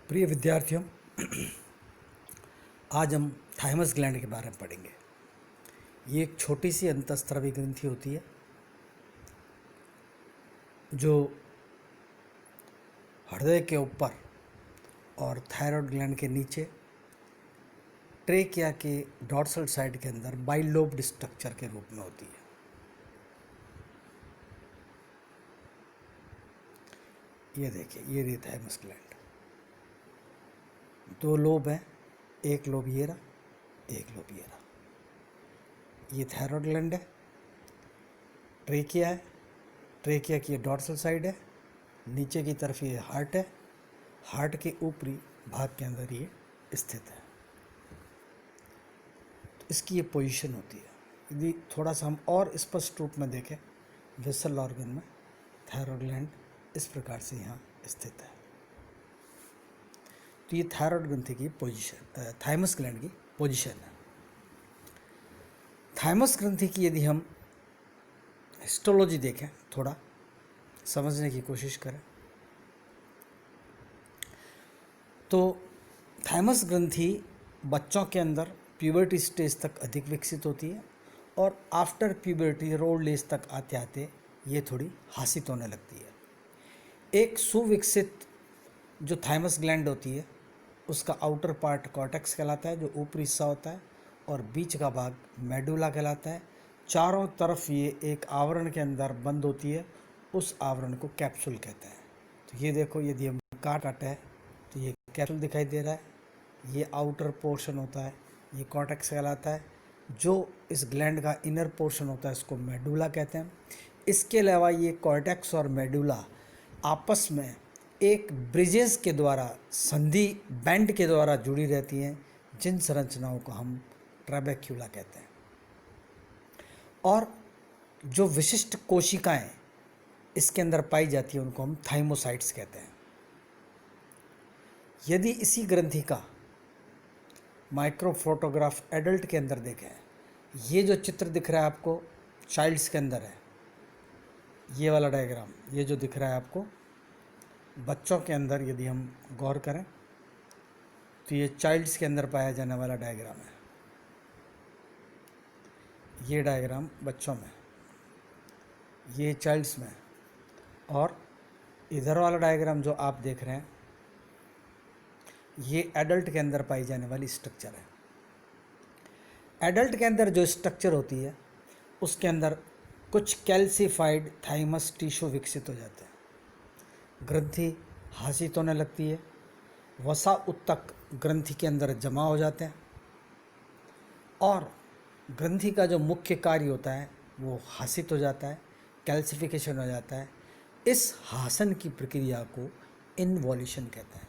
प्रिय विद्यार्थियों, आज हम थाइमस ग्लैंड के बारे में पढ़ेंगे। ये एक छोटी सी अंतःस्रावी ग्रंथि होती है जो हृदय के ऊपर और थायराइड ग्लैंड के नीचे ट्रेकिया के डॉर्सल साइड के अंदर बाइलोब्ड स्ट्रक्चर के रूप में होती है। ये देखिए, ये रही थाइमस ग्लैंड। दो लोब हैं, एक लोब ये रहा, एक लोब ये रहा। ये थायराइड ग्लैंड है, ट्रेकिया है, ट्रेकिया की ये डॉर्सल साइड है, नीचे की तरफ ये हार्ट है, हार्ट के ऊपरी भाग के अंदर ये स्थित है। तो इसकी ये पोजीशन होती है। यदि थोड़ा सा हम और स्पष्ट रूप में देखें, विसल ऑर्गन में थायराइड ग्लैंड इस प्रकार से यहाँ स्थित है। तो ये थायराइड ग्रंथि की पोजीशन, थाइमस ग्लैंड की पोजीशन है। थाइमस ग्रंथि की यदि हम हिस्टोलॉजी देखें, थोड़ा समझने की कोशिश करें, तो थाइमस ग्रंथि बच्चों के अंदर प्यूबर्टी स्टेज तक अधिक विकसित होती है और आफ्टर प्यूबर्टी ओल्ड एज तक आते आते ये थोड़ी हासित होने लगती है। एक सुविकसित जो थाइमस ग्लैंड होती है उसका आउटर पार्ट कॉर्टेक्स कहलाता है, जो ऊपरी हिस्सा होता है, और बीच का भाग मेडुला कहलाता है। चारों तरफ ये एक आवरण के अंदर बंद होती है, उस आवरण को कैप्सूल कहते हैं। तो ये देखो, यदि हम काटे हैं तो ये कैप्सूल दिखाई दे रहा है। ये आउटर पोर्शन होता है, ये कॉर्टेक्स कहलाता है। जो इस ग्लैंड का इनर पोर्शन होता है इसको मेडुला कहते हैं। इसके अलावा ये कॉर्टेक्स और मेडुला आपस में एक ब्रिजेस के द्वारा, संधि बैंड के द्वारा जुड़ी रहती हैं, जिन संरचनाओं को हम ट्रैबेक्युला कहते हैं। और जो विशिष्ट कोशिकाएं इसके अंदर पाई जाती हैं उनको हम थाइमोसाइट्स कहते हैं। यदि इसी ग्रंथि का माइक्रोफोटोग्राफ एडल्ट के अंदर देखें, ये जो चित्र दिख रहा है आपको चाइल्ड्स के अंदर है, ये वाला डायग्राम, ये जो दिख रहा है आपको बच्चों के अंदर, यदि हम गौर करें तो ये चाइल्ड्स के अंदर पाया जाने वाला डायग्राम है। ये डायग्राम बच्चों में, ये चाइल्ड्स में, और इधर वाला डायग्राम जो आप देख रहे हैं ये एडल्ट के अंदर पाई जाने वाली स्ट्रक्चर है। एडल्ट के अंदर जो स्ट्रक्चर होती है उसके अंदर कुछ कैल्सिफाइड थाइमस टिश्यू विकसित हो जाते हैं, ग्रंथि हासित होने लगती है, वसा उत्तक ग्रंथि के अंदर जमा हो जाते हैं और ग्रंथि का जो मुख्य कार्य होता है वो हासित हो जाता है, कैल्सिफिकेशन हो जाता है। इस हासन की प्रक्रिया को इन्वॉल्यूशन कहते हैं।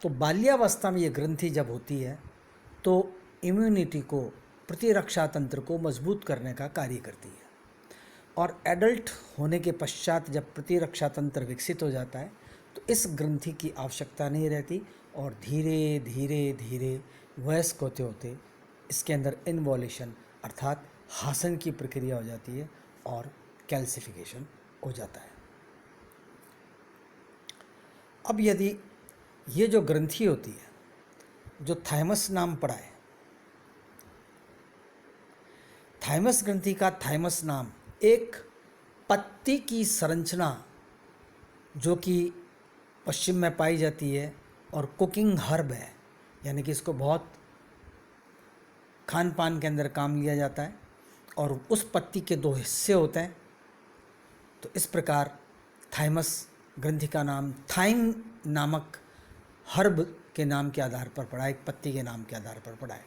तो बाल्यावस्था में ये ग्रंथि जब होती है तो इम्यूनिटी को, प्रतिरक्षा तंत्र को मजबूत करने का कार्य करती है, और एडल्ट होने के पश्चात जब प्रतिरक्षा तंत्र विकसित हो जाता है तो इस ग्रंथि की आवश्यकता नहीं रहती और धीरे धीरे धीरे वयस्क होते होते इसके अंदर इन्वॉल्यूशन अर्थात हासन की प्रक्रिया हो जाती है और कैल्सिफिकेशन हो जाता है। अब यदि ये जो ग्रंथि होती है, जो थाइमस नाम पड़ा है, थाइमस ग्रंथि का थाइमस नाम एक पत्ती की संरचना जो कि पश्चिम में पाई जाती है और कुकिंग हर्ब है, यानी कि इसको बहुत खान पान के अंदर काम लिया जाता है, और उस पत्ती के दो हिस्से होते हैं। तो इस प्रकार थाइमस ग्रंथि का नाम थाइम नामक हर्ब के नाम के आधार पर पड़ा है, एक पत्ती के नाम के आधार पर पड़ा है।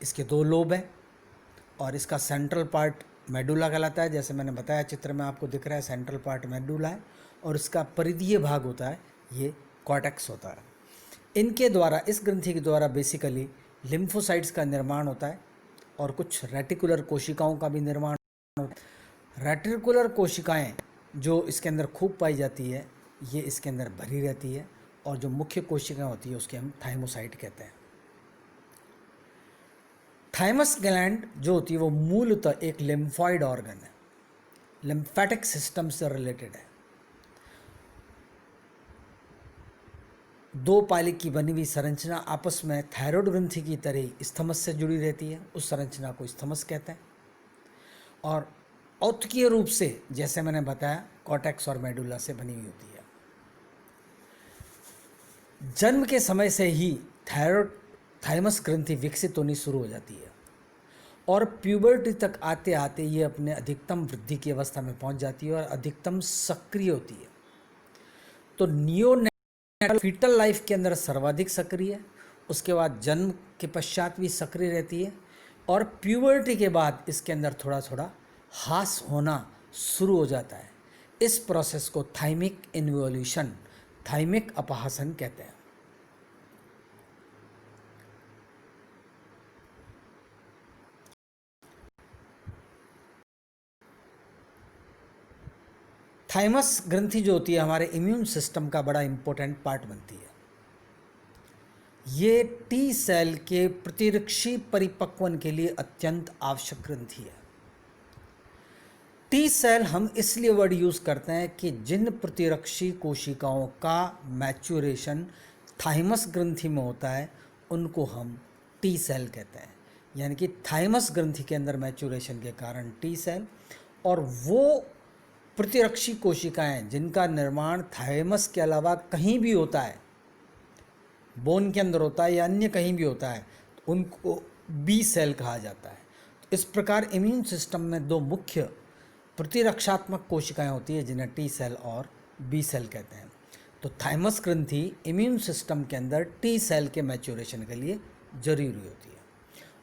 इसके दो लोब हैं और इसका सेंट्रल पार्ट मेडुला कहलाता है। जैसे मैंने बताया, चित्र में आपको दिख रहा है, सेंट्रल पार्ट मेडुला है और इसका परिधीय भाग होता है ये कॉर्टेक्स होता है। इनके द्वारा, इस ग्रंथि के द्वारा बेसिकली लिम्फोसाइट्स का निर्माण होता है और कुछ रेटिकुलर कोशिकाओं का भी निर्माण होता है। रेटिकुलर कोशिकाएं जो इसके अंदर खूब पाई जाती है, ये इसके अंदर भरी रहती है, और जो मुख्य कोशिकाएं होती है उसके हम थाइमोसाइट कहते हैं। थाइमस ग्लैंड जो होती है वो मूलतः एक लिम्फॉइड ऑर्गन है, लिम्फेटिक सिस्टम से रिलेटेड है। दो पाली की बनी हुई संरचना आपस में थायराइड ग्रंथि की तरह स्थमस से जुड़ी रहती है, उस संरचना को स्थमस कहते हैं। और औतकीय रूप से जैसे मैंने बताया कॉर्टेक्स और मेडुला से बनी हुई होती है। जन्म के समय से ही थाइमस ग्रंथि विकसित होनी शुरू हो जाती है और प्यूबर्टी तक आते आते ये अपने अधिकतम वृद्धि की अवस्था में पहुंच जाती है और अधिकतम सक्रिय होती है। तो नियोनेटल फीटल लाइफ के अंदर सर्वाधिक सक्रिय है, उसके बाद जन्म के पश्चात भी सक्रिय रहती है और प्यूबर्टी के बाद इसके अंदर थोड़ा थोड़ा ह्रास होना शुरू हो जाता है। इस प्रोसेस को थाइमिक इन्वोल्यूशन, थाइमिक अपहासन कहते हैं। थाइमस ग्रंथि जो होती है हमारे इम्यून सिस्टम का बड़ा इंपॉर्टेंट पार्ट बनती है। ये टी सेल के प्रतिरक्षी परिपक्वन के लिए अत्यंत आवश्यक ग्रंथि है। टी सेल हम इसलिए वर्ड यूज करते हैं कि जिन प्रतिरक्षी कोशिकाओं का मैच्योरेशन थाइमस ग्रंथि में होता है उनको हम टी सेल कहते हैं। यानी कि थाइमस ग्रंथि के अंदर मैच्योरेशन के कारण टी सेल, और वो प्रतिरक्षी कोशिकाएं जिनका निर्माण थाइमस के अलावा कहीं भी होता है, बोन के अंदर होता है या अन्य कहीं भी होता है, तो उनको बी सेल कहा जाता है। तो इस प्रकार इम्यून सिस्टम में दो मुख्य प्रतिरक्षात्मक कोशिकाएं होती है जिन्हें टी सेल और बी सेल कहते हैं। तो थाइमस ग्रंथि इम्यून सिस्टम के अंदर टी सेल के मैच्योरेशन के लिए जरूरी होती है।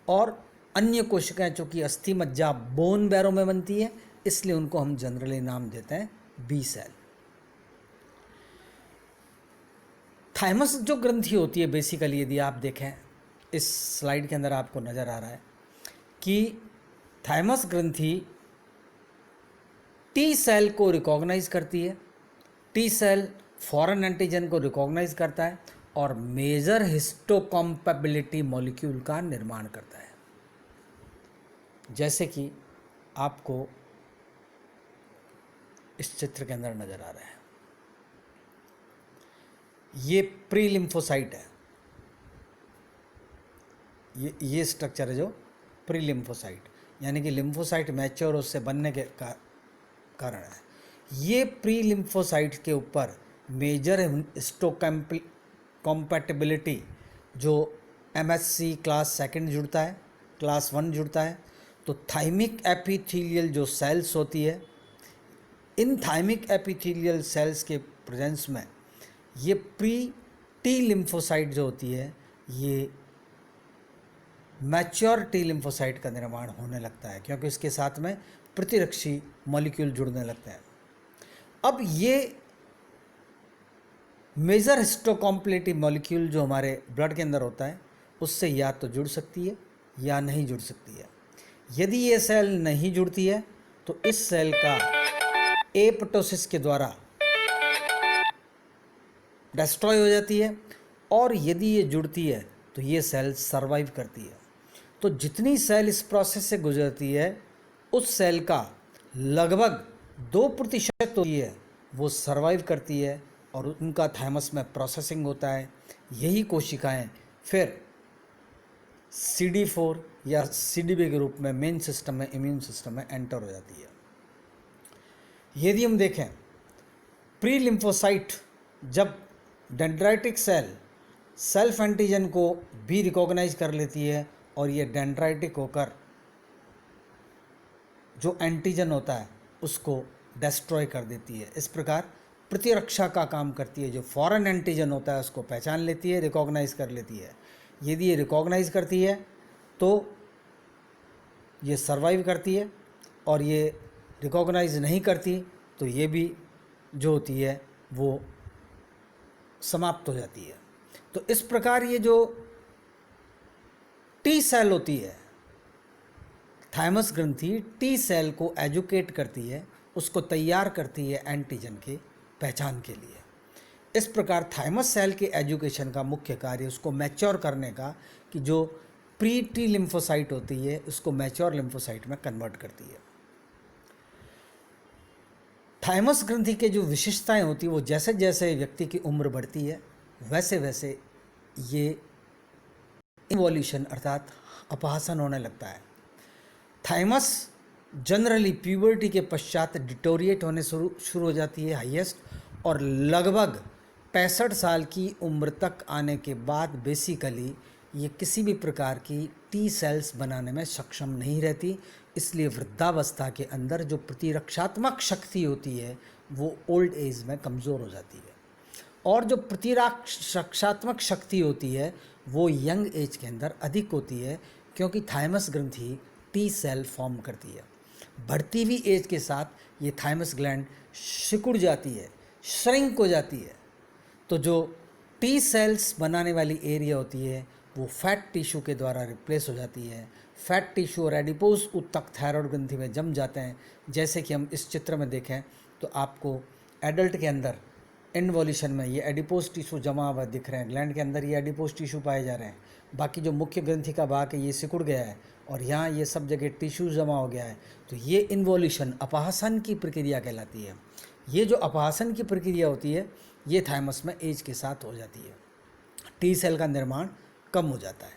और अन्य कोशिकाएं जो कि अस्थि मज्जा बोन बैरो में बनती है, इसलिए उनको हम जनरली नाम देते हैं बी सेल। थाइमस जो ग्रंथि होती है बेसिकली, यदि आप देखें इस स्लाइड के अंदर आपको नज़र आ रहा है कि थाइमस ग्रंथि टी सेल को रिकॉग्नाइज करती है, टी सेल फॉरेन एंटीजन को रिकॉग्नाइज करता है और मेजर हिस्टोकॉम्पैबिलिटी मॉलिक्यूल का निर्माण करता है। जैसे कि आपको इस चित्र के अंदर नजर आ रहा है, ये प्री लिम्फोसाइट है, ये स्ट्रक्चर है जो प्री लिम्फोसाइट, यानी कि लिम्फोसाइट मैच्योर उससे बनने के कारण है। ये प्री लिम्फोसाइट के ऊपर मेजर हिस्टोकॉम्पैटिबिलिटी जो MSC क्लास सेकंड जुड़ता है, क्लास 1 जुड़ता है। तो थाइमिक एपिथेलियल जो सेल्स होती है, इन थाइमिक एपिथेलियल सेल्स के प्रेजेंस में ये प्री टी लिम्फोसाइट जो होती है, ये मैच्योर टी लिम्फोसाइट का निर्माण होने लगता है, क्योंकि इसके साथ में प्रतिरक्षी मॉलिक्यूल जुड़ने लगते हैं। अब ये मेजर हिस्टोकॉम्पैटिबिलिटी मॉलिक्यूल जो हमारे ब्लड के अंदर होता है, उससे या तो जुड़ सकती है या नहीं जुड़ सकती है। यदि ये सेल नहीं जुड़ती है तो इस सेल का एपोप्टोसिस के द्वारा डिस्ट्रॉय हो जाती है, और यदि ये जुड़ती है तो ये सेल सरवाइव करती है। तो जितनी सेल इस प्रोसेस से गुजरती है, उस सेल का लगभग 2% होती है वो सरवाइव करती है और उनका थाइमस में प्रोसेसिंग होता है। यही कोशिकाएं फिर CD4 या CDB के रूप में मेन सिस्टम में, इम्यून सिस्टम में एंटर हो जाती है। यदि हम देखें प्री लिम्फोसाइट जब डेंड्राइटिक सेल सेल्फ एंटीजन को भी रिकॉग्नाइज कर लेती है और ये डेंड्राइटिक होकर जो एंटीजन होता है उसको डिस्ट्रॉय कर देती है। इस प्रकार प्रतिरक्षा का काम करती है। जो फॉरेन एंटीजन होता है उसको पहचान लेती है, रिकॉग्नाइज कर लेती है। यदि ये रिकॉग्नाइज करती है तो ये सर्वाइव करती है, और ये रिकॉग्नाइज नहीं करती तो ये भी जो होती है वो समाप्त हो जाती है। तो इस प्रकार ये जो टी सेल होती है, थाइमस ग्रंथि टी सेल को एजुकेट करती है, उसको तैयार करती है एंटीजन के पहचान के लिए। इस प्रकार थाइमस सेल के एजुकेशन का मुख्य कार्य उसको मैच्योर करने का, कि जो प्री टी लिम्फोसाइट होती है उसको मैच्योर लिम्फोसाइट में कन्वर्ट करती है। थाइमस ग्रंथि के जो विशेषताएं होती है वो जैसे जैसे व्यक्ति की उम्र बढ़ती है वैसे वैसे ये इन्वॉल्यूशन अर्थात अपहासन होने लगता है। थाइमस जनरली प्यूबर्टी के पश्चात डिटोरिएट होने शुरू हो जाती है हाईएस्ट, और लगभग 65 साल की उम्र तक आने के बाद बेसिकली ये किसी भी प्रकार की टी सेल्स बनाने में सक्षम नहीं रहती। इसलिए वृद्धावस्था के अंदर जो प्रतिरक्षात्मक शक्ति होती है वो ओल्ड एज में कमज़ोर हो जाती है, और जो प्रतिरक्षात्मक शक्ति होती है वो यंग एज के अंदर अधिक होती है, क्योंकि थाइमस ग्रंथि टी सेल फॉर्म करती है। बढ़ती हुई एज के साथ ये थाइमस ग्लैंड सिकुड़ जाती है, श्रिंक हो जाती है। तो जो टी सेल्स बनाने वाली एरिया होती है वो फैट टिश्यू के द्वारा रिप्लेस हो जाती है। फैट टिश्यू और एडिपोज ऊतक थायराइड ग्रंथि में जम जाते हैं। जैसे कि हम इस चित्र में देखें तो आपको एडल्ट के अंदर इन्वॉल्यूशन में ये एडिपोज टिश्यू जमा हुआ दिख रहे हैं, ग्लैंड के अंदर ये एडिपोज टिश्यू पाए जा रहे हैं। बाकी जो मुख्य ग्रंथि का भाग है ये सिकुड़ गया है और यहाँ ये सब जगह टिश्यू जमा हो गया है। तो ये इन्वॉल्यूशन अपहासन की प्रक्रिया कहलाती है। ये जो अपहासन की प्रक्रिया होती है ये थाइमस में एज के साथ हो जाती है, टी सेल का निर्माण कम हो जाता है।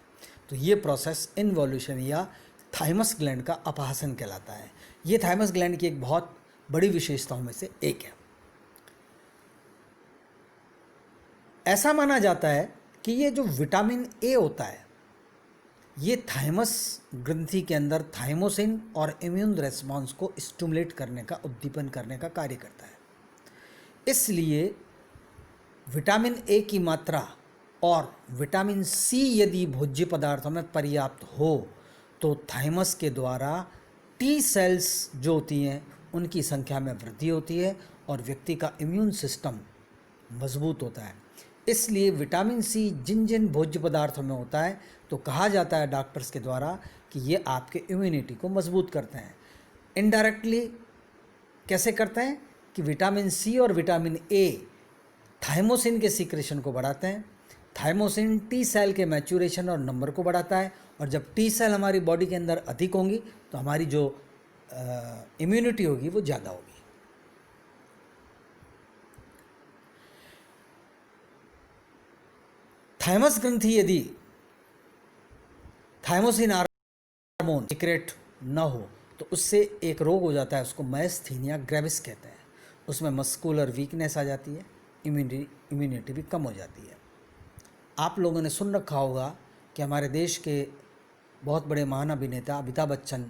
तो ये प्रोसेस इन्वॉल्यूशन या थाइमस ग्लैंड का अपहासन कहलाता है। ये थाइमस ग्लैंड की एक बहुत बड़ी विशेषताओं में से एक है। ऐसा माना जाता है कि ये जो विटामिन ए होता है ये थाइमस ग्रंथि के अंदर थाइमोसिन और इम्यून रेस्पॉन्स को स्टिमुलेट करने का, उद्दीपन करने का कार्य करता है। इसलिए विटामिन ए की मात्रा और विटामिन सी यदि भोज्य पदार्थों में पर्याप्त हो तो थाइमस के द्वारा टी सेल्स जो होती हैं उनकी संख्या में वृद्धि होती है और व्यक्ति का इम्यून सिस्टम मजबूत होता है। इसलिए विटामिन सी जिन जिन भोज्य पदार्थों में होता है तो कहा जाता है डॉक्टर्स के द्वारा कि ये आपके इम्यूनिटी को मजबूत करते हैं। इनडायरेक्टली कैसे करते हैं कि विटामिन सी और विटामिन ए थाइमोसिन के सीक्रेशन को बढ़ाते हैं। थाइमोसिन टी सेल के मैच्योरेशन और नंबर को बढ़ाता है, और जब टी सेल हमारी बॉडी के अंदर अधिक होंगी तो हमारी जो इम्यूनिटी होगी वो ज़्यादा होगी। थाइमस ग्रंथि यदि थाइमोसिन हार्मोन सीक्रेट न हो तो उससे एक रोग हो जाता है, उसको मायस्थीनिया ग्रेविस कहते हैं। उसमें मस्कुलर वीकनेस आ जाती है, इम्यूनिटी भी कम हो जाती है। आप लोगों ने सुन रखा होगा कि हमारे देश के बहुत बड़े महान अभिनेता अमिताभ बच्चन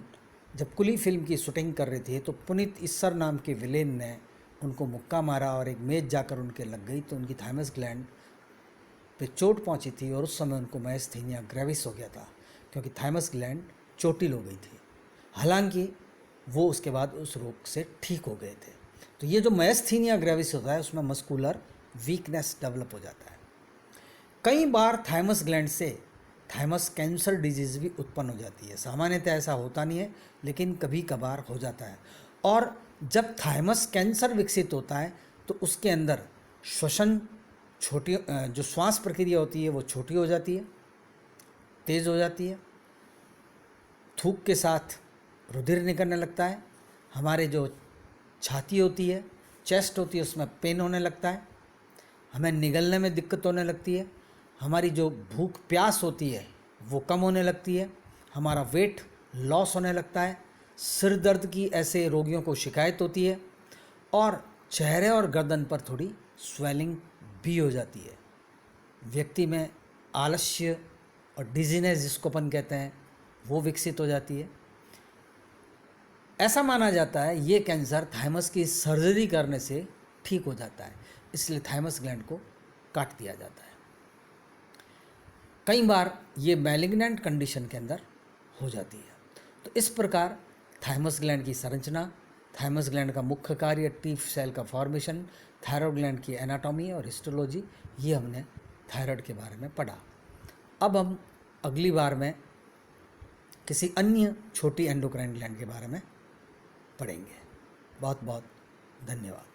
जब कुली फिल्म की शूटिंग कर रहे थे तो पुनीत इस्सर नाम के विलेन ने उनको मुक्का मारा और एक मेज जाकर उनके लग गई, तो उनकी थाइमस ग्लैंड पे चोट पहुंची थी और उस समय उनको मायस्थीनिया ग्रेविस हो गया था, क्योंकि थाइमस ग्लैंड चोटिल हो गई थी। हालांकि वो उसके बाद उस रोग से ठीक हो गए थे। तो ये जो मायस्थीनिया ग्रेविस होता है उसमें मस्कुलर वीकनेस डेवलप हो जाता है। कई बार थाइमस ग्लैंड से थाइमस कैंसर डिजीज़ भी उत्पन्न हो जाती है। सामान्यतः ऐसा होता नहीं है लेकिन कभी कभार हो जाता है। और जब थाइमस कैंसर विकसित होता है तो उसके अंदर श्वसन छोटी, जो श्वास प्रक्रिया होती है वो छोटी हो जाती है, तेज़ हो जाती है। थूक के साथ रुधिर निकलने लगता है। हमारे जो छाती होती है, चेस्ट होती है, उसमें पेन होने लगता है। हमें निगलने में दिक्कत होने लगती है। हमारी जो भूख प्यास होती है वो कम होने लगती है। हमारा वेट लॉस होने लगता है। सिर दर्द की ऐसे रोगियों को शिकायत होती है, और चेहरे और गर्दन पर थोड़ी स्वेलिंग भी हो जाती है। व्यक्ति में आलस्य और डिजीनेस जिसको अपन कहते हैं वो विकसित हो जाती है। ऐसा माना जाता है ये कैंसर थाइमस की सर्जरी करने से ठीक हो जाता है, इसलिए थाइमस ग्लैंड को काट दिया जाता है। कई बार ये मैलिग्नेंट कंडीशन के अंदर हो जाती है। तो इस प्रकार थाइमस ग्लैंड की संरचना, थाइमस ग्लैंड का मुख्य कार्य, टी सेल का फॉर्मेशन, थायराइड ग्लैंड की एनाटॉमी और हिस्टोलॉजी, ये हमने थायराइड के बारे में पढ़ा। अब हम अगली बार में किसी अन्य छोटी एंडोक्राइन ग्लैंड के बारे में पढ़ेंगे। बहुत बहुत धन्यवाद।